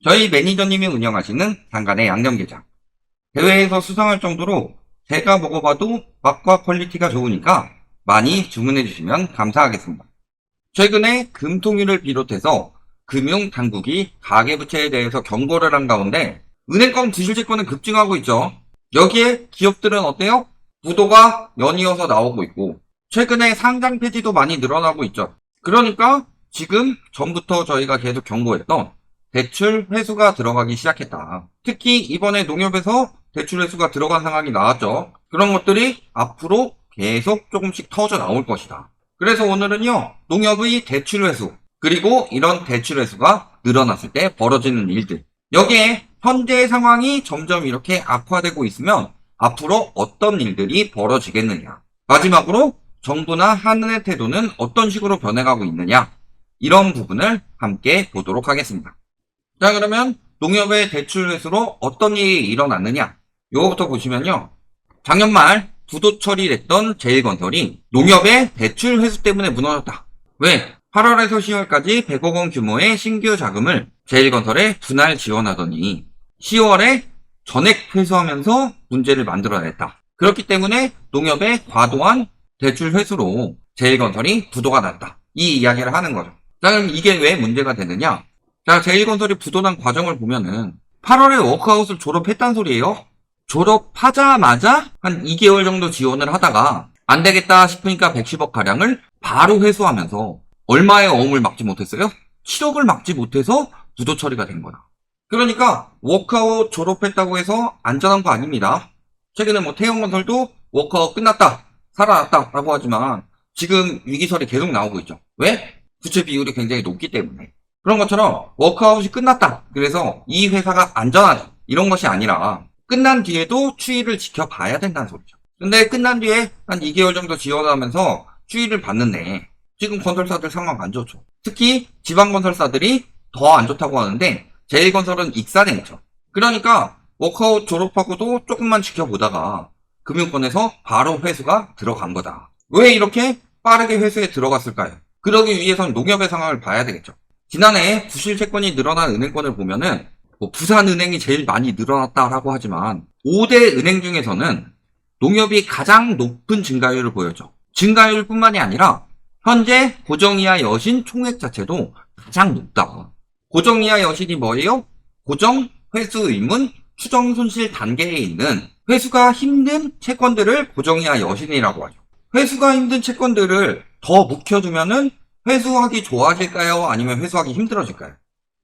저희 매니저님이 운영하시는 단간의 양념게장. 대회에서 수상할 정도로 제가 먹어봐도 맛과 퀄리티가 좋으니까 많이 주문해주시면 감사하겠습니다. 최근에 금통위를 비롯해서 금융당국이 가계부채에 대해서 경고를 한 가운데 은행권 부실채권은 급증하고 있죠. 여기에 기업들은 어때요? 부도가 연이어서 나오고 있고 최근에 상장 폐지도 많이 늘어나고 있죠. 그러니까 지금 전부터 저희가 계속 경고했던 대출 회수가 들어가기 시작했다. 특히 이번에 농협에서 대출 회수가 들어간 상황이 나왔죠. 그런 것들이 앞으로 계속 조금씩 터져 나올 것이다. 그래서 오늘은요, 농협의 대출 회수, 그리고 이런 대출 회수가 늘어났을 때 벌어지는 일들. 여기에 현재의 상황이 점점 이렇게 악화되고 있으면 앞으로 어떤 일들이 벌어지겠느냐. 마지막으로 정부나 한은의 태도는 어떤 식으로 변해가고 있느냐. 이런 부분을 함께 보도록 하겠습니다. 자, 그러면 농협의 대출 회수로 어떤 일이 일어났느냐. 요거부터 보시면요. 작년 말 부도 처리됐던 제일건설이 농협의 대출 회수 때문에 무너졌다. 왜? 8월에서 10월까지 100억 원 규모의 신규 자금을 제일건설에 분할 지원하더니 10월에 전액 회수하면서 문제를 만들어냈다. 그렇기 때문에 농협의 과도한 대출 회수로 제일건설이 부도가 났다. 이 이야기를 하는 거죠. 자, 그럼 이게 왜 문제가 되느냐? 자, 제일건설이 부도난 과정을 보면은 8월에 워크아웃을 졸업했단 소리예요. 졸업하자마자 한 2개월 정도 지원을 하다가 안 되겠다 싶으니까 110억 가량을 바로 회수하면서 얼마의 어음을 막지 못했어요? 7억을 막지 못해서 부도 처리가 된 거야. 그러니까 워크아웃 졸업했다고 해서 안전한 거 아닙니다. 최근에 뭐 태형건설도 워크아웃 끝났다, 살아났다 라고 하지만 지금 위기설이 계속 나오고 있죠. 왜? 부채 비율이 굉장히 높기 때문에. 그런 것처럼 워크아웃이 끝났다. 그래서 이 회사가 안전하다. 이런 것이 아니라 끝난 뒤에도 추이를 지켜봐야 된다는 소리죠. 근데 끝난 뒤에 한 2개월 정도 지원하면서 추이를 봤는데 지금 건설사들 상황 안 좋죠. 특히 지방건설사들이 더 안 좋다고 하는데 제일건설은 익산에 있죠. 그러니까 워크아웃 졸업하고도 조금만 지켜보다가 금융권에서 바로 회수가 들어간 거다. 왜 이렇게 빠르게 회수에 들어갔을까요? 그러기 위해선 농협의 상황을 봐야 되겠죠. 지난해 부실채권이 늘어난 은행권을 보면은 뭐 부산은행이 제일 많이 늘어났다라고 하지만 5대 은행 중에서는 농협이 가장 높은 증가율을 보였죠. 증가율뿐만이 아니라 현재 고정이하 여신 총액 자체도 가장 높다. 고정이하 여신이 뭐예요? 고정, 회수 의문, 추정 손실 단계에 있는 회수가 힘든 채권들을 고정이하 여신이라고 하죠. 회수가 힘든 채권들을 더 묵혀두면은 회수하기 좋아질까요? 아니면 회수하기 힘들어질까요?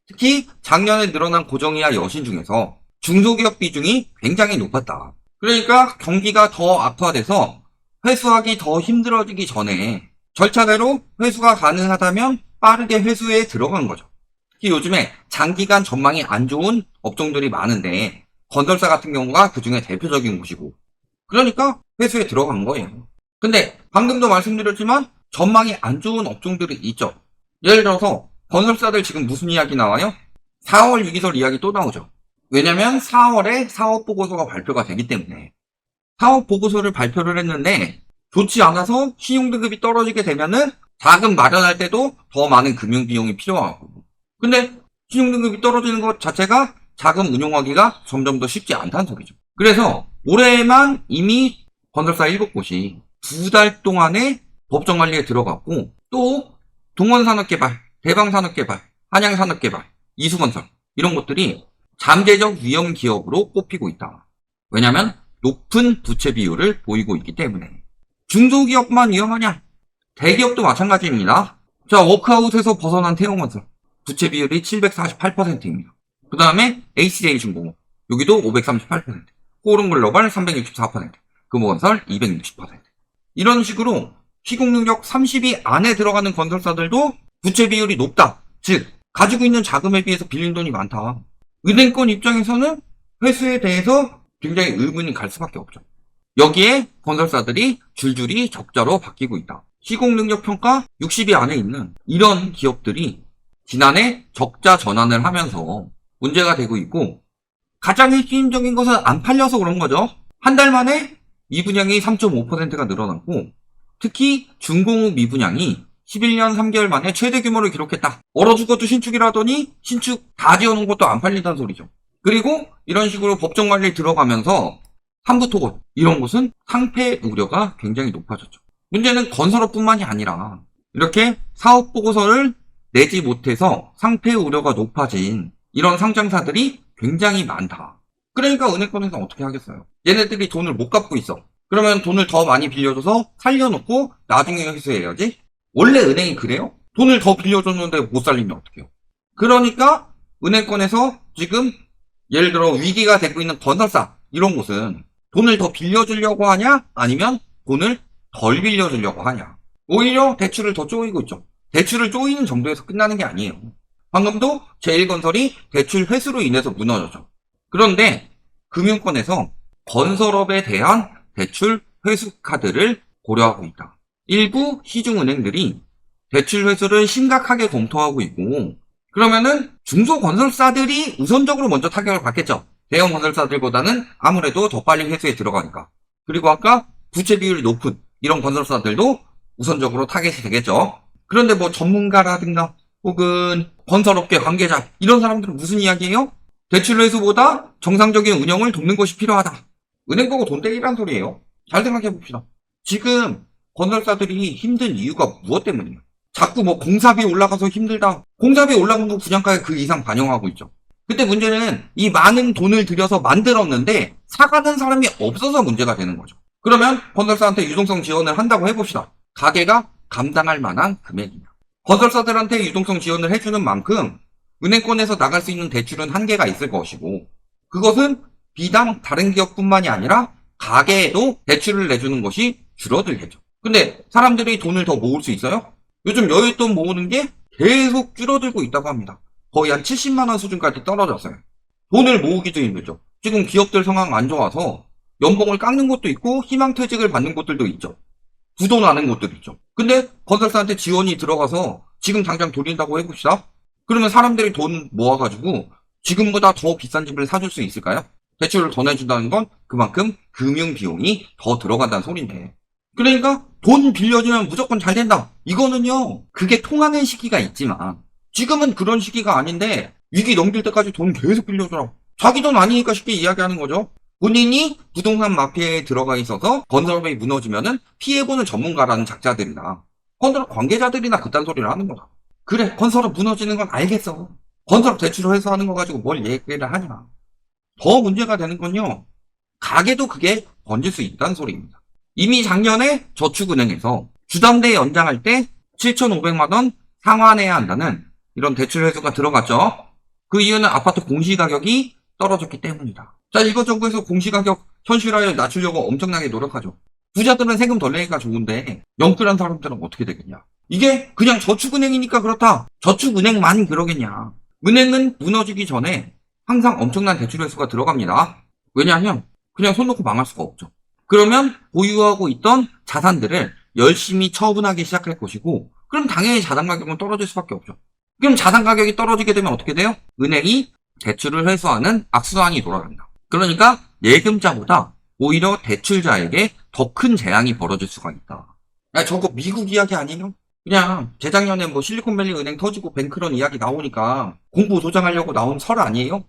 특히 작년에 늘어난 고정이하 여신 중에서 중소기업 비중이 굉장히 높았다. 그러니까 경기가 더 악화돼서 회수하기 더 힘들어지기 전에 절차대로 회수가 가능하다면 빠르게 회수에 들어간 거죠. 특히 요즘에 장기간 전망이 안 좋은 업종들이 많은데 건설사 같은 경우가 그 중에 대표적인 곳이고 그러니까 회수에 들어간 거예요. 근데 방금도 말씀드렸지만 전망이 안 좋은 업종들이 있죠. 예를 들어서 건설사들 지금 무슨 이야기 나와요? 4월 위기설 이야기 또 나오죠. 왜냐면 4월에 사업보고서가 발표가 되기 때문에 사업보고서를 발표를 했는데 좋지 않아서 신용등급이 떨어지게 되면은 자금 마련할 때도 더 많은 금융비용이 필요하고 근데 신용등급이 떨어지는 것 자체가 자금 운용하기가 점점 더 쉽지 않다는 소리죠. 그래서 올해만 이미 건설사 7곳이 2달 동안에 법정관리에 들어갔고 또 동원산업개발, 대방산업개발, 한양산업개발, 이수건설 이런 것들이 잠재적 위험 기업으로 꼽히고 있다. 왜냐하면 높은 부채 비율을 보이고 있기 때문에. 중소기업만 위험하냐? 대기업도 마찬가지입니다. 자, 워크아웃에서 벗어난 태용건설 부채 비율이 748%입니다. 그 다음에 HJ중공업 여기도 538%, 호름글로벌 364%, 금호건설 260%. 이런 식으로 시공능력 30위 안에 들어가는 건설사들도 부채 비율이 높다. 즉 가지고 있는 자금에 비해서 빌린 돈이 많다. 은행권 입장에서는 회수에 대해서 굉장히 의문이 갈 수밖에 없죠. 여기에 건설사들이 줄줄이 적자로 바뀌고 있다. 시공능력 평가 60위 안에 있는 이런 기업들이 지난해 적자 전환을 하면서 문제가 되고 있고 가장 핵심적인 것은 안 팔려서 그런 거죠. 한 달 만에 미분양이 3.5%가 늘어났고 특히 중공업 미분양이 11년 3개월 만에 최대 규모를 기록했다. 얼어 죽어도 신축이라더니 신축 다 지어놓은 것도 안 팔린다는 소리죠. 그리고 이런 식으로 법정 관리에 들어가면서 한부토건 이런 곳은 상패 우려가 굉장히 높아졌죠. 문제는 건설업뿐만이 아니라 이렇게 사업 보고서를 내지 못해서 상패 우려가 높아진 이런 상장사들이 굉장히 많다. 그러니까 은행권에서 어떻게 하겠어요? 얘네들이 돈을 못 갚고 있어. 그러면 돈을 더 많이 빌려줘서 살려놓고 나중에 회수해야지. 원래 은행이 그래요? 돈을 더 빌려줬는데 못 살리면 어떡해요? 그러니까 은행권에서 지금 예를 들어 위기가 되고 있는 건설사 이런 곳은 돈을 더 빌려주려고 하냐? 아니면 돈을 덜 빌려주려고 하냐? 오히려 대출을 더 쪼이고 있죠. 대출을 쪼이는 정도에서 끝나는 게 아니에요. 방금도 제1건설이 대출 회수로 인해서 무너졌죠. 그런데 금융권에서 건설업에 대한 대출 회수 카드를 고려하고 있다. 일부 시중은행들이 대출 회수를 심각하게 검토하고 있고, 그러면은 중소건설사들이 우선적으로 먼저 타격을 받겠죠. 대형 건설사들보다는 아무래도 더 빨리 회수에 들어가니까. 그리고 아까 부채 비율이 높은 이런 건설사들도 우선적으로 타겟이 되겠죠. 그런데 뭐 전문가라든가 혹은 건설업계 관계자 이런 사람들은 무슨 이야기예요? 대출 회수보다 정상적인 운영을 돕는 것이 필요하다. 은행 보고 돈 떼기란 소리예요. 잘 생각해 봅시다. 지금 건설사들이 힘든 이유가 무엇 때문이에요? 자꾸 뭐 공사비 올라가서 힘들다. 공사비 올라간 거 분양가에 그 이상 반영하고 있죠. 그때 문제는 이 많은 돈을 들여서 만들었는데 사가는 사람이 없어서 문제가 되는 거죠. 그러면 건설사한테 유동성 지원을 한다고 해봅시다. 가게가 감당할 만한 금액이냐. 건설사들한테 유동성 지원을 해주는 만큼 은행권에서 나갈 수 있는 대출은 한계가 있을 것이고, 그것은 비단 다른 기업뿐만이 아니라 가게에도 대출을 내주는 것이 줄어들겠죠. 근데 사람들이 돈을 더 모을 수 있어요? 요즘 여윳돈 모으는 게 계속 줄어들고 있다고 합니다. 거의 한 70만 원 수준까지 떨어졌어요. 돈을 모으기도 힘들죠. 지금 기업들 상황 안 좋아서 연봉을 깎는 곳도 있고 희망퇴직을 받는 곳들도 있죠. 부도 나는 곳도 있죠. 근데 건설사한테 지원이 들어가서 지금 당장 돌린다고 해봅시다. 그러면 사람들이 돈 모아가지고 지금보다 더 비싼 집을 사줄 수 있을까요? 대출을 더 내준다는 건 그만큼 금융 비용이 더 들어간다는 소린데. 그러니까 돈 빌려주면 무조건 잘 된다. 이거는요, 그게 통하는 시기가 있지만 지금은 그런 시기가 아닌데 위기 넘길 때까지 돈 계속 빌려줘라. 자기 돈 아니니까 쉽게 이야기하는 거죠. 본인이 부동산 마피아에 들어가 있어서 건설업이 무너지면은 피해보는 전문가라는 작자들이나 건설업 관계자들이나 그딴 소리를 하는 거다. 그래, 건설업 무너지는 건 알겠어. 건설업 대출 회수하는 거 가지고 뭘 얘기를 하냐. 더 문제가 되는 건요, 가게도 그게 번질 수 있다는 소리입니다. 이미 작년에 저축은행에서 주담대 연장할 때 7,500만 원 상환해야 한다는 이런 대출 회수가 들어갔죠. 그 이유는 아파트 공시가격이 떨어졌기 때문이다. 자, 이거 정부에서 공시가격 현실화를 낮추려고 엄청나게 노력하죠. 부자들은 세금 덜 내니까 좋은데 영끌한 사람들은 어떻게 되겠냐. 이게 그냥 저축은행이니까 그렇다. 저축은행만 그러겠냐. 은행은 무너지기 전에 항상 엄청난 대출 회수가 들어갑니다. 왜냐하면 그냥 손 놓고 망할 수가 없죠. 그러면 보유하고 있던 자산들을 열심히 처분하기 시작할 것이고, 그럼 당연히 자산 가격은 떨어질 수밖에 없죠. 그럼 자산 가격이 떨어지게 되면 어떻게 돼요? 은행이 대출을 회수하는 악순환이 돌아갑니다. 그러니까 예금자보다 오히려 대출자에게 더 큰 재앙이 벌어질 수가 있다. 야, 저거 미국 이야기 아니에요? 그냥 재작년에 뭐 실리콘밸리 은행 터지고 뱅크런 이야기 나오니까 공부 도장하려고 나온 설 아니에요?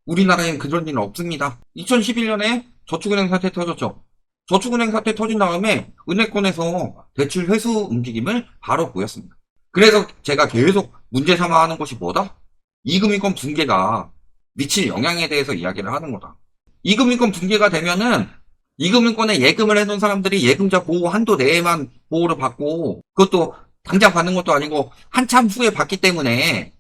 우리나라엔 그런 일은 없습니다. 2011년에 저축은행 사태 터졌죠. 저축은행 사태 터진 다음에 은행권에서 대출 회수 움직임을 바로 보였습니다. 그래서 제가 계속 문제 삼아하는 것이 뭐다? 이금융권 붕괴가 미칠 영향에 대해서 이야기를 하는 거다. 이금융권 붕괴가 되면은 이금융권에 예금을 해놓은 사람들이 예금자 보호 한도 내에만 보호를 받고, 그것도 당장 받는 것도 아니고 한참 후에 받기 때문에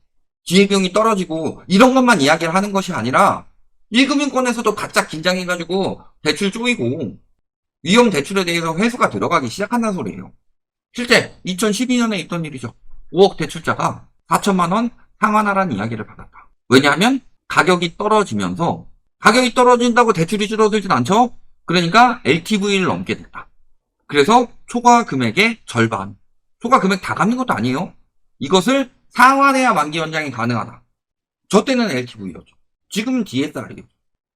기회비용이 떨어지고, 이런 것만 이야기를 하는 것이 아니라 1금융권에서도 바짝 긴장해가지고 대출 쪼이고 위험 대출에 대해서 회수가 들어가기 시작한다는 소리예요. 실제 2012년에 있던 일이죠. 5억 대출자가 4천만 원 상환하라는 이야기를 받았다. 왜냐하면 가격이 떨어지면서, 가격이 떨어진다고 대출이 줄어들진 않죠? 그러니까 LTV를 넘게 됐다. 그래서 초과 금액의 절반, 초과 금액 다 갚는 것도 아니에요. 이것을 상환해야 만기 연장이 가능하다. 저 때는 LTV였죠. 지금은 DSR이겠죠.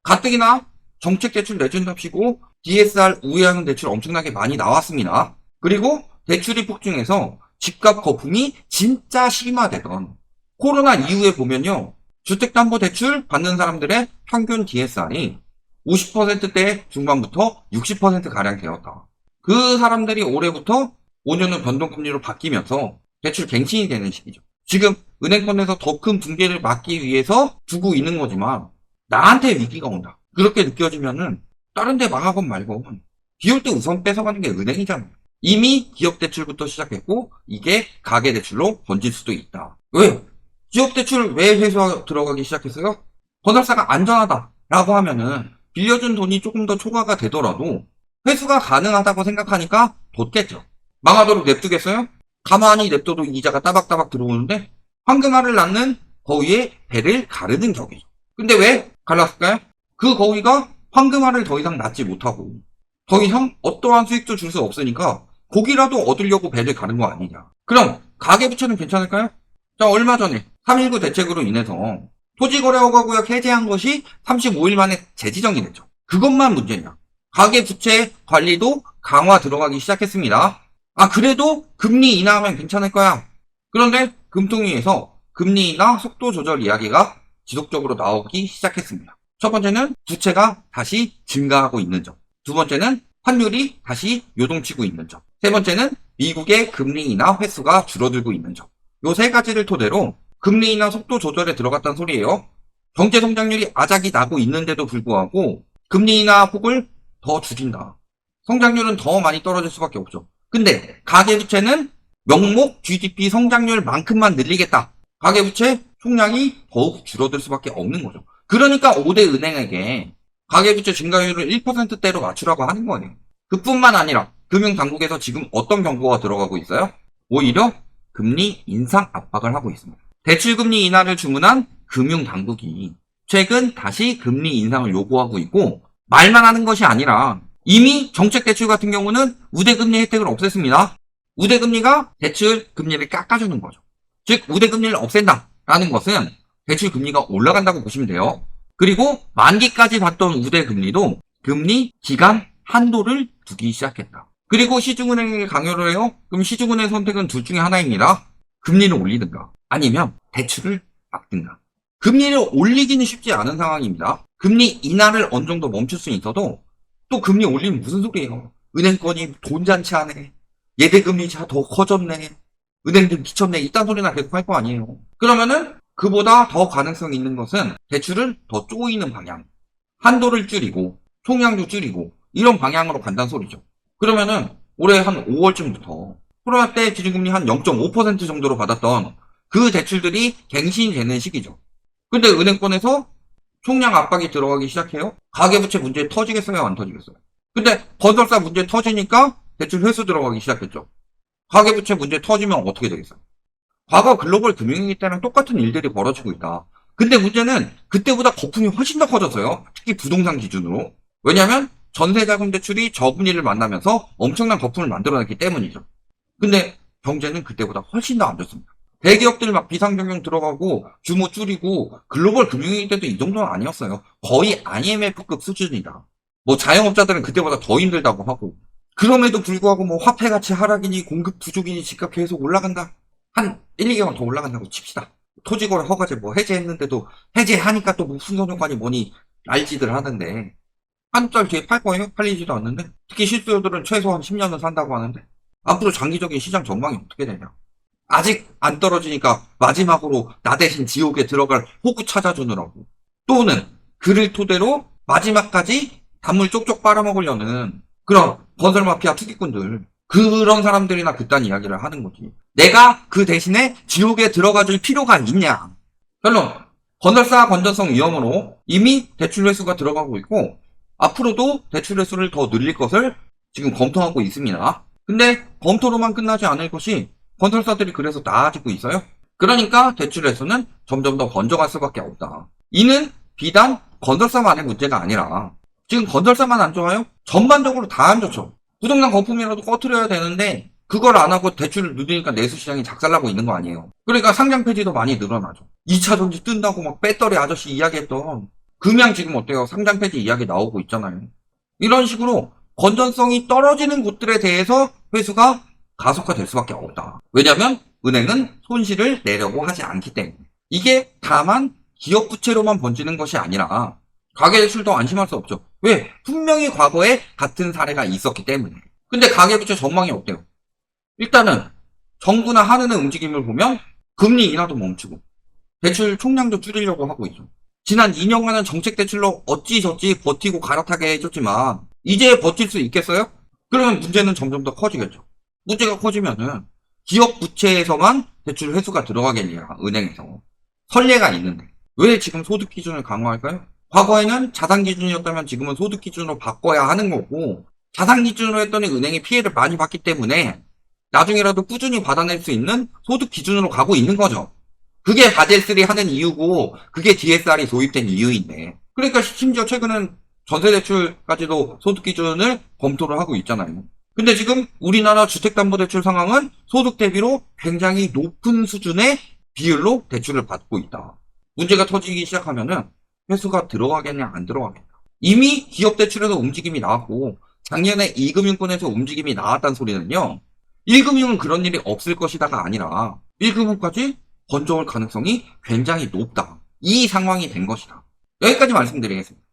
가뜩이나 정책 대출 내준답시고 DSR 우회하는 대출 엄청나게 많이 나왔습니다. 그리고 대출이 폭증해서 집값 거품이 진짜 심화되던 코로나 이후에 보면요. 주택담보대출 받는 사람들의 평균 DSR이 50%대 중반부터 60%가량 되었다. 그 사람들이 올해부터 5년 후 변동금리로 바뀌면서 대출 갱신이 되는 시기죠. 지금 은행권에서 더 큰 붕괴를 막기 위해서 두고 있는 거지만 나한테 위기가 온다. 그렇게 느껴지면은 다른 데 망하건 말건 비올 때 우선 뺏어가는 게 은행이잖아요. 이미 기업대출부터 시작했고 이게 가계대출로 번질 수도 있다. 왜요? 기업대출 왜 회수가 들어가기 시작했어요? 건설사가 안전하다라고 하면은 빌려준 돈이 조금 더 초과가 되더라도 회수가 가능하다고 생각하니까 뒀겠죠. 망하도록 냅두겠어요? 가만히 냅둬도 이자가 따박따박 들어오는데 황금알을 낳는 거위의 배를 가르는 격이죠. 근데 왜 갈랐을까요? 그 거위가 황금알을 더 이상 낳지 못하고 더 이상 어떠한 수익도 줄 수 없으니까 고기라도 얻으려고 배를 가른 거 아니냐. 그럼 가계부채는 괜찮을까요? 자, 얼마 전에 3.19 대책으로 인해서 토지거래허가구역 해제한 것이 35일 만에 재지정이 됐죠. 그것만 문제냐. 가계부채 관리도 강화 들어가기 시작했습니다. 아, 그래도 금리 인하하면 괜찮을 거야. 그런데 금통위에서 금리 인하 속도 조절 이야기가 지속적으로 나오기 시작했습니다. 첫 번째는 부채가 다시 증가하고 있는 점. 두 번째는 환율이 다시 요동치고 있는 점. 세 번째는 미국의 금리 인하 횟수가 줄어들고 있는 점. 요 세 가지를 토대로 금리 인하 속도 조절에 들어갔다는 소리예요. 경제 성장률이 아작이 나고 있는데도 불구하고 금리 인하 폭을 더 줄인다. 성장률은 더 많이 떨어질 수밖에 없죠. 근데 가계부채는 명목 GDP 성장률만큼만 늘리겠다. 가계부채 총량이 더욱 줄어들 수밖에 없는 거죠. 그러니까 5대 은행에게 가계부채 증가율을 1%대로 맞추라고 하는 거예요. 그뿐만 아니라 금융당국에서 지금 어떤 경고가 들어가고 있어요? 오히려 금리 인상 압박을 하고 있습니다. 대출금리 인하를 주문한 금융당국이 최근 다시 금리 인상을 요구하고 있고 말만 하는 것이 아니라 이미 정책대출 같은 경우는 우대금리 혜택을 없앴습니다. 우대금리가 대출 금리를 깎아주는 거죠. 즉 우대금리를 없앤다라는 것은 대출 금리가 올라간다고 보시면 돼요. 그리고 만기까지 받던 우대금리도 금리 기간 한도를 두기 시작했다. 그리고 시중은행에게 강요를 해요. 그럼 시중은행 선택은 둘 중에 하나입니다. 금리를 올리든가 아니면 대출을 막든가. 금리를 올리기는 쉽지 않은 상황입니다. 금리 인하를 어느 정도 멈출 수 있어도 또 금리 올리면 무슨 소리예요. 은행권이 돈잔치 하네. 예대금리 더 커졌네. 은행들 미쳤네. 이딴 소리나 계속 할 거 아니에요. 그러면은 그보다 더 가능성 있는 것은 대출을 더 쪼이는 방향. 한도를 줄이고 총량도 줄이고 이런 방향으로 간다는 소리죠. 그러면은 올해 한 5월쯤부터 코로나 때 기준금리 한 0.5% 정도로 받았던 그 대출들이 갱신이 되는 시기죠. 근데 은행권에서 총량 압박이 들어가기 시작해요. 가계부채 문제 터지겠어요? 안 터지겠어요? 근데 건설사 문제 터지니까 대출 회수 들어가기 시작했죠. 가계부채 문제 터지면 어떻게 되겠어요? 과거 글로벌 금융위기 때랑 똑같은 일들이 벌어지고 있다. 근데 문제는 그때보다 거품이 훨씬 더 커졌어요. 특히 부동산 기준으로. 왜냐하면 전세자금 대출이 저금리를 만나면서 엄청난 거품을 만들어냈기 때문이죠. 근데 경제는 그때보다 훨씬 더 안 좋습니다. 대기업들 막 비상경영 들어가고 규모 줄이고 글로벌 금융위기 때도 이 정도는 아니었어요. 거의 IMF급 수준이다. 뭐 자영업자들은 그때보다 더 힘들다고 하고 그럼에도 불구하고 뭐 화폐 가치 하락이니 공급 부족이니 집값 계속 올라간다. 한 1, 2개월 더 올라간다고 칩시다. 토지거래 허가제 뭐 해제했는데도 해제하니까 또 무슨 소용관이 뭐니 알지들 하는데 한 달 뒤에 팔 거예요? 팔리지도 않는데 특히 실수요들은 최소한 10년은 산다고 하는데 앞으로 장기적인 시장 전망이 어떻게 되냐. 아직 안 떨어지니까 마지막으로 나 대신 지옥에 들어갈 호구 찾아주느라고 또는 그를 토대로 마지막까지 단물 쪽쪽 빨아먹으려는 그런 건설 마피아 투기꾼들 그런 사람들이나 그딴 이야기를 하는 거지. 내가 그 대신에 지옥에 들어가줄 필요가 있냐. 결론 건설사 건전성 위험으로 이미 대출 회수가 들어가고 있고 앞으로도 대출 회수를 더 늘릴 것을 지금 검토하고 있습니다. 근데 검토로만 끝나지 않을 것이 건설사들이 그래서 나아지고 있어요. 그러니까 대출 회수는 점점 더 번져갈 수밖에 없다. 이는 비단 건설사만의 문제가 아니라 지금 건설사만 안 좋아요? 전반적으로 다 안 좋죠. 부동산 거품이라도 꺼트려야 되는데 그걸 안 하고 대출을 누리니까 내수시장이 작살나고 있는 거 아니에요. 그러니까 상장 폐지도 많이 늘어나죠. 2차전지 뜬다고 막 배터리 아저씨 이야기했던 금양 지금 어때요? 상장 폐지 이야기 나오고 있잖아요. 이런 식으로 건전성이 떨어지는 곳들에 대해서 회수가 가속화될 수밖에 없다. 왜냐하면 은행은 손실을 내려고 하지 않기 때문에. 이게 다만 기업 부채로만 번지는 것이 아니라 가계대출도 안심할 수 없죠. 왜? 분명히 과거에 같은 사례가 있었기 때문에. 근데 가계부채 전망이 어때요? 일단은 정부나 하는의 움직임을 보면 금리 인하도 멈추고 대출 총량도 줄이려고 하고 있죠. 지난 2년간은 정책 대출로 어찌저찌 버티고 갈아타게 해줬지만 이제 버틸 수 있겠어요? 그러면 문제는 점점 더 커지겠죠. 문제가 커지면은 기업 부채에서만 대출 회수가 들어가겠냐, 은행에서. 선례가 있는데 왜 지금 소득 기준을 강화할까요? 과거에는 자산 기준이었다면 지금은 소득 기준으로 바꿔야 하는 거고, 자산 기준으로 했더니 은행이 피해를 많이 봤기 때문에 나중에라도 꾸준히 받아낼 수 있는 소득 기준으로 가고 있는 거죠. 그게 바젤3 하는 이유고 그게 DSR이 도입된 이유인데, 그러니까 심지어 최근은 전세대출까지도 소득 기준을 검토를 하고 있잖아요. 근데 지금 우리나라 주택담보대출 상황은 소득 대비로 굉장히 높은 수준의 비율로 대출을 받고 있다. 문제가 터지기 시작하면은 회수가 들어가겠냐 안 들어가겠냐. 이미 기업 대출에서 움직임이 나왔고 작년에 2금융권에서 움직임이 나왔다는 소리는요, 1금융은 그런 일이 없을 것이다가 아니라 1금융까지 번져올 가능성이 굉장히 높다. 이 상황이 된 것이다. 여기까지 말씀드리겠습니다.